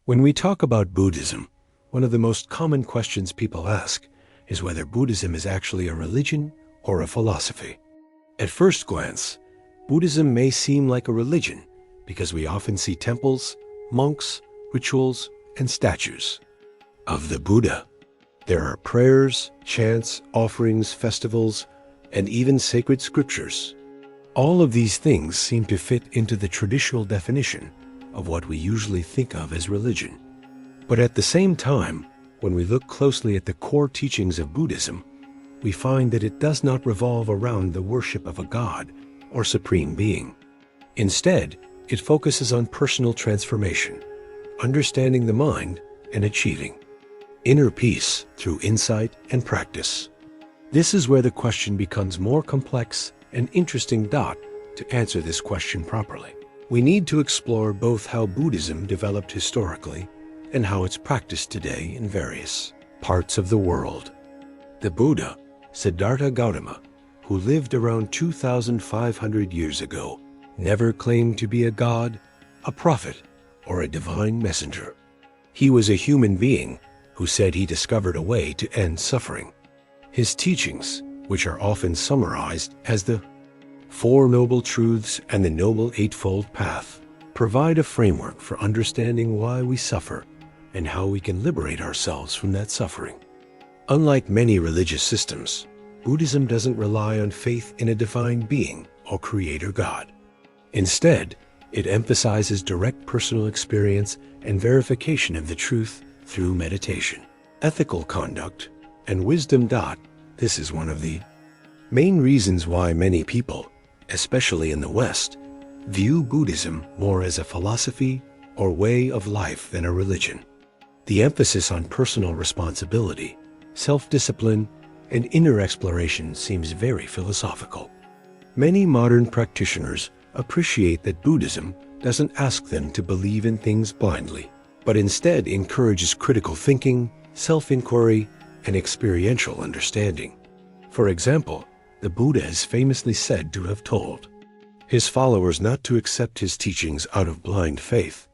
When we talk about Buddhism, one of the most common questions people ask is whether Buddhism is actually a religion or a philosophy. At first glance, Buddhism may seem like a religion because we often see temples, monks, rituals, and statues of the Buddha. There are prayers, chants, offerings, festivals, and even sacred scriptures. All of these things seem to fit into the traditional definition of what we usually think of as religion. But at the same time, when we look closely at the core teachings of Buddhism, we find that it does not revolve around the worship of a god or supreme being. Instead, it focuses on personal transformation, understanding the mind, and achieving inner peace through insight and practice. This is where the question becomes more complex and interesting. To answer this question properly, we need to explore both how Buddhism developed historically and how it's practiced today in various parts of the world. The Buddha, Siddhartha Gautama, who lived around 2,500 years ago, never claimed to be a god, a prophet, or a divine messenger. He was a human being who said he discovered a way to end suffering. His teachings, which are often summarized as the Four Noble Truths and the Noble Eightfold Path, provide a framework for understanding why we suffer and how we can liberate ourselves from that suffering. Unlike many religious systems, Buddhism doesn't rely on faith in a divine being or creator god. Instead, it emphasizes direct personal experience and verification of the truth through meditation, ethical conduct, and wisdom. This is one of the main reasons why many people, especially in the West, view Buddhism more as a philosophy or way of life than a religion. The emphasis on personal responsibility, self-discipline, and inner exploration seems very philosophical. Many modern practitioners appreciate that Buddhism doesn't ask them to believe in things blindly, but instead encourages critical thinking, self-inquiry, and experiential understanding. For example, the Buddha is famously said to have told his followers not to accept his teachings out of blind faith,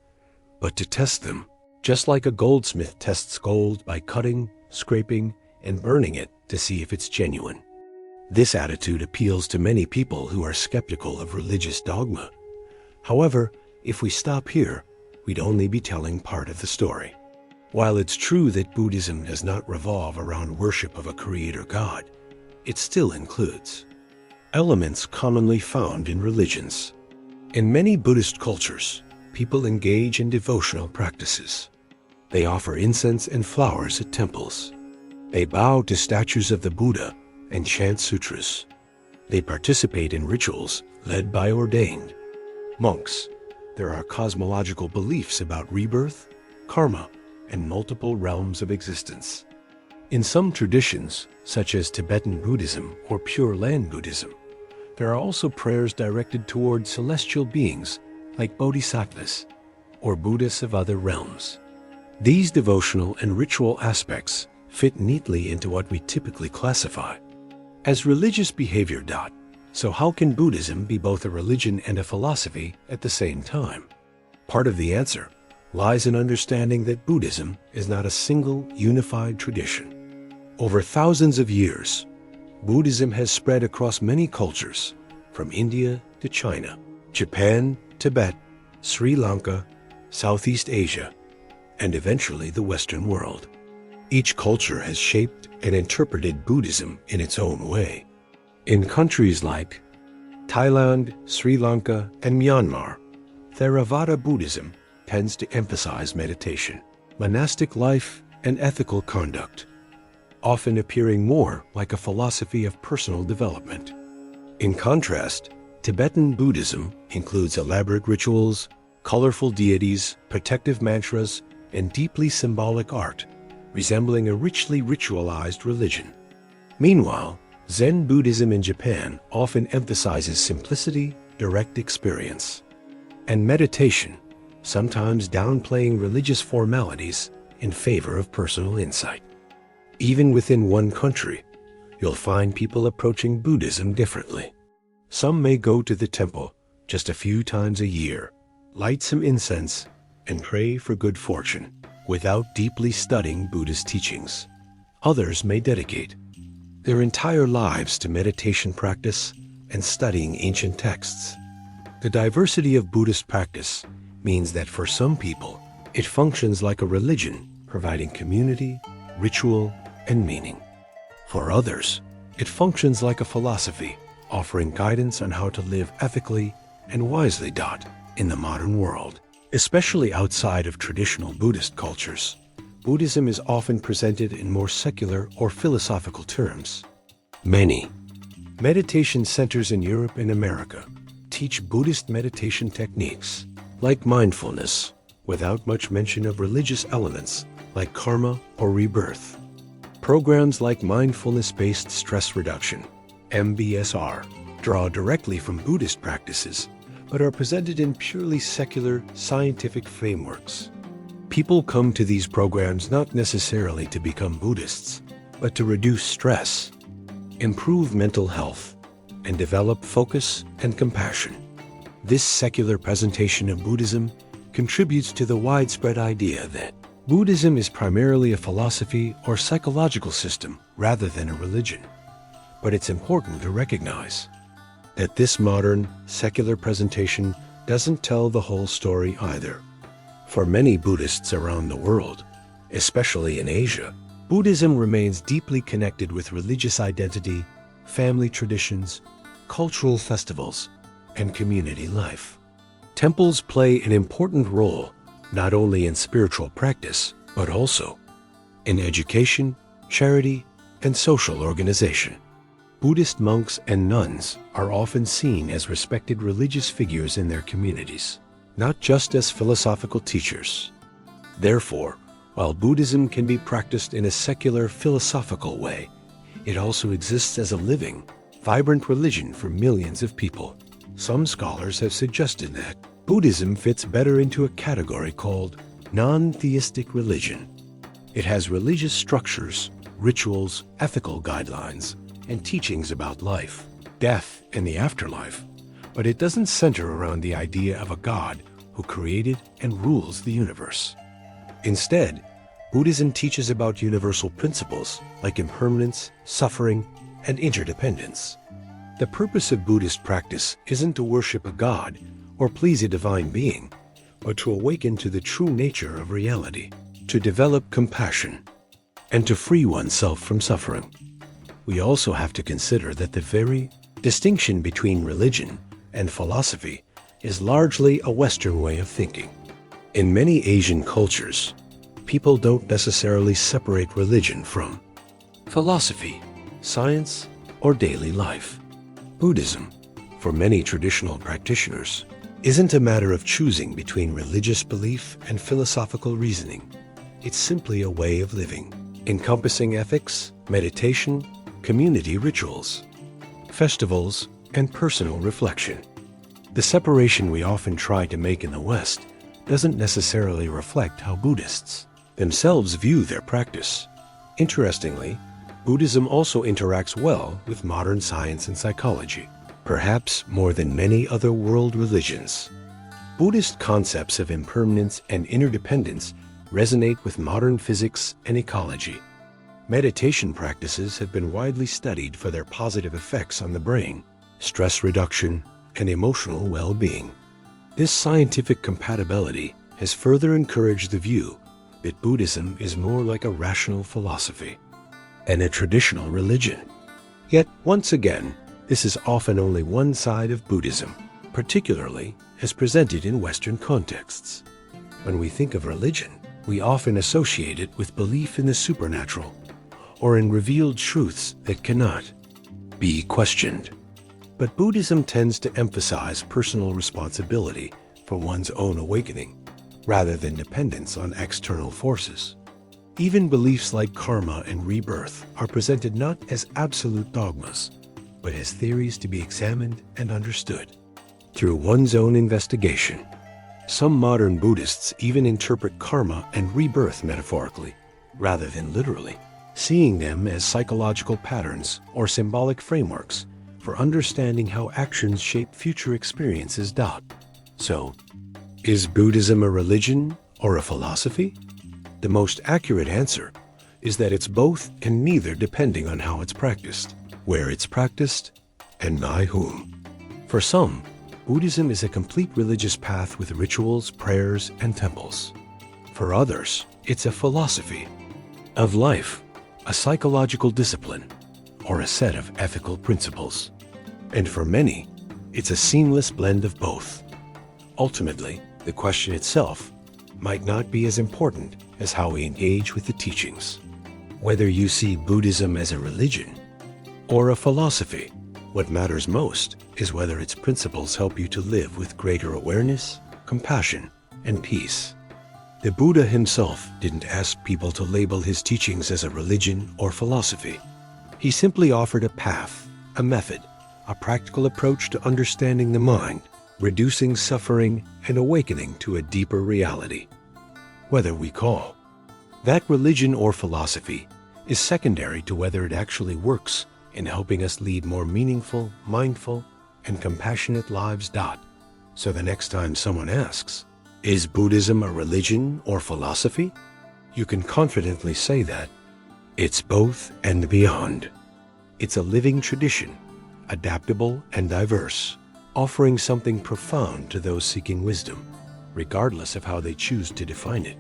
but to test them, just like a goldsmith tests gold by cutting, scraping, and burning it to see if it's genuine. This attitude appeals to many people who are skeptical of religious dogma. However, if we stop here, we'd only be telling part of the story. While it's true that Buddhism does not revolve around worship of a creator god, it still includes elements commonly found in religions. In many Buddhist cultures, people engage in devotional practices. They offer incense and flowers at temples. They bow to statues of the Buddha and chant sutras. They participate in rituals led by ordained monks. There are cosmological beliefs about rebirth, karma, and multiple realms of existence. In some traditions, such as Tibetan Buddhism or Pure Land Buddhism, there are also prayers directed toward celestial beings like bodhisattvas or Buddhas of other realms. These devotional and ritual aspects fit neatly into what we typically classify as religious behavior. So how can Buddhism be both a religion and a philosophy at the same time? Part of the answer lies in understanding that Buddhism is not a single unified tradition. Over thousands of years, Buddhism has spread across many cultures, from India to China, Japan, Tibet, Sri Lanka, Southeast Asia, and eventually the Western world. Each culture has shaped and interpreted Buddhism in its own way. In countries like Thailand, Sri Lanka, and Myanmar, Theravada Buddhism tends to emphasize meditation, monastic life, and ethical conduct, often appearing more like a philosophy of personal development. In contrast, Tibetan Buddhism includes elaborate rituals, colorful deities, protective mantras, and deeply symbolic art, resembling a richly ritualized religion. Meanwhile, Zen Buddhism in Japan often emphasizes simplicity, direct experience, and meditation, sometimes downplaying religious formalities in favor of personal insight. Even within one country, you'll find people approaching Buddhism differently. Some may go to the temple just a few times a year, light some incense, and pray for good fortune without deeply studying Buddhist teachings. Others may dedicate their entire lives to meditation practice and studying ancient texts. The diversity of Buddhist practice means that for some people, it functions like a religion, providing community, ritual, and meaning. For others, it functions like a philosophy, offering guidance on how to live ethically and wisely. In the modern world, especially outside of traditional Buddhist cultures, Buddhism is often presented in more secular or philosophical terms. Many meditation centers in Europe and America teach Buddhist meditation techniques like mindfulness without much mention of religious elements like karma or rebirth. Programs like mindfulness-based stress reduction, MBSR, draw directly from Buddhist practices but are presented in purely secular, scientific frameworks. People come to these programs not necessarily to become Buddhists, but to reduce stress, improve mental health, and develop focus and compassion. This secular presentation of Buddhism contributes to the widespread idea that Buddhism is primarily a philosophy or psychological system rather than a religion. But it's important to recognize that this modern, secular presentation doesn't tell the whole story either. For many Buddhists around the world, especially in Asia, Buddhism remains deeply connected with religious identity, family traditions, cultural festivals, and community life. Temples play an important role not only in spiritual practice, but also in education, charity, and social organization. Buddhist monks and nuns are often seen as respected religious figures in their communities, not just as philosophical teachers. Therefore, while Buddhism can be practiced in a secular, philosophical way, it also exists as a living, vibrant religion for millions of people. Some scholars have suggested that Buddhism fits better into a category called non-theistic religion. It has religious structures, rituals, ethical guidelines, and teachings about life, death, and the afterlife, but it doesn't center around the idea of a God who created and rules the universe. Instead, Buddhism teaches about universal principles like impermanence, suffering, and interdependence. The purpose of Buddhist practice isn't to worship a God or please a divine being, but to awaken to the true nature of reality, to develop compassion, and to free oneself from suffering. We also have to consider that the very distinction between religion and philosophy is largely a Western way of thinking. In many Asian cultures, people don't necessarily separate religion from philosophy, science, or daily life. Buddhism, for many traditional practitioners, isn't a matter of choosing between religious belief and philosophical reasoning. It's simply a way of living, encompassing ethics, meditation, community rituals, festivals, and personal reflection. The separation we often try to make in the West doesn't necessarily reflect how Buddhists themselves view their practice. Interestingly, Buddhism also interacts well with modern science and psychology, perhaps more than many other world religions. Buddhist concepts of impermanence and interdependence resonate with modern physics and ecology. Meditation practices have been widely studied for their positive effects on the brain, stress reduction, and emotional well-being. This scientific compatibility has further encouraged the view that Buddhism is more like a rational philosophy and a traditional religion. Yet, once again, this is often only one side of Buddhism, particularly as presented in Western contexts. When we think of religion, we often associate it with belief in the supernatural or in revealed truths that cannot be questioned. But Buddhism tends to emphasize personal responsibility for one's own awakening, rather than dependence on external forces. Even beliefs like karma and rebirth are presented not as absolute dogmas, but as theories to be examined and understood through one's own investigation. Some modern Buddhists even interpret karma and rebirth metaphorically, rather than literally, seeing them as psychological patterns or symbolic frameworks for understanding how actions shape future experiences. So, Is Buddhism a religion or a philosophy? The most accurate answer is that it's both and neither, depending on how it's practiced, where it's practiced, and by whom. For some, Buddhism is a complete religious path with rituals, prayers, and temples. For others, it's a philosophy of life, a psychological discipline, or a set of ethical principles. And for many, it's a seamless blend of both. Ultimately, the question itself might not be as important as how we engage with the teachings. Whether you see Buddhism as a religion or a philosophy, what matters most is whether its principles help you to live with greater awareness, compassion, and peace. The Buddha himself didn't ask people to label his teachings as a religion or philosophy. He simply offered a path, a method, a practical approach to understanding the mind, reducing suffering, and awakening to a deeper reality. Whether we call that religion or philosophy is secondary to whether it actually works in helping us lead more meaningful, mindful, and compassionate lives. So the next time someone asks, is Buddhism a religion or philosophy? You can confidently say that it's both and beyond. It's a living tradition, adaptable and diverse, offering something profound to those seeking wisdom, regardless of how they choose to define it.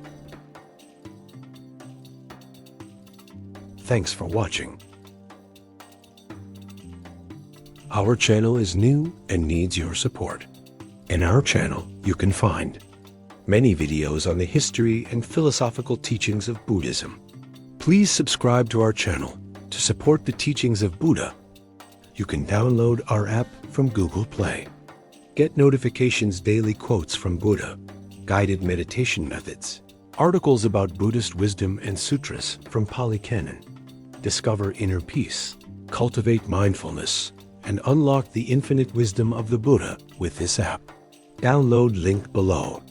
Thanks for watching. Our channel is new and needs your support. In our channel, you can find many videos on the history and philosophical teachings of Buddhism. Please subscribe to our channel to support the teachings of Buddha. You can download our app from Google Play. Get notifications, daily quotes from Buddha, guided meditation methods, articles about Buddhist wisdom and sutras from Pali Canon. Discover inner peace, cultivate mindfulness, and unlock the infinite wisdom of the Buddha with this app. Download link below.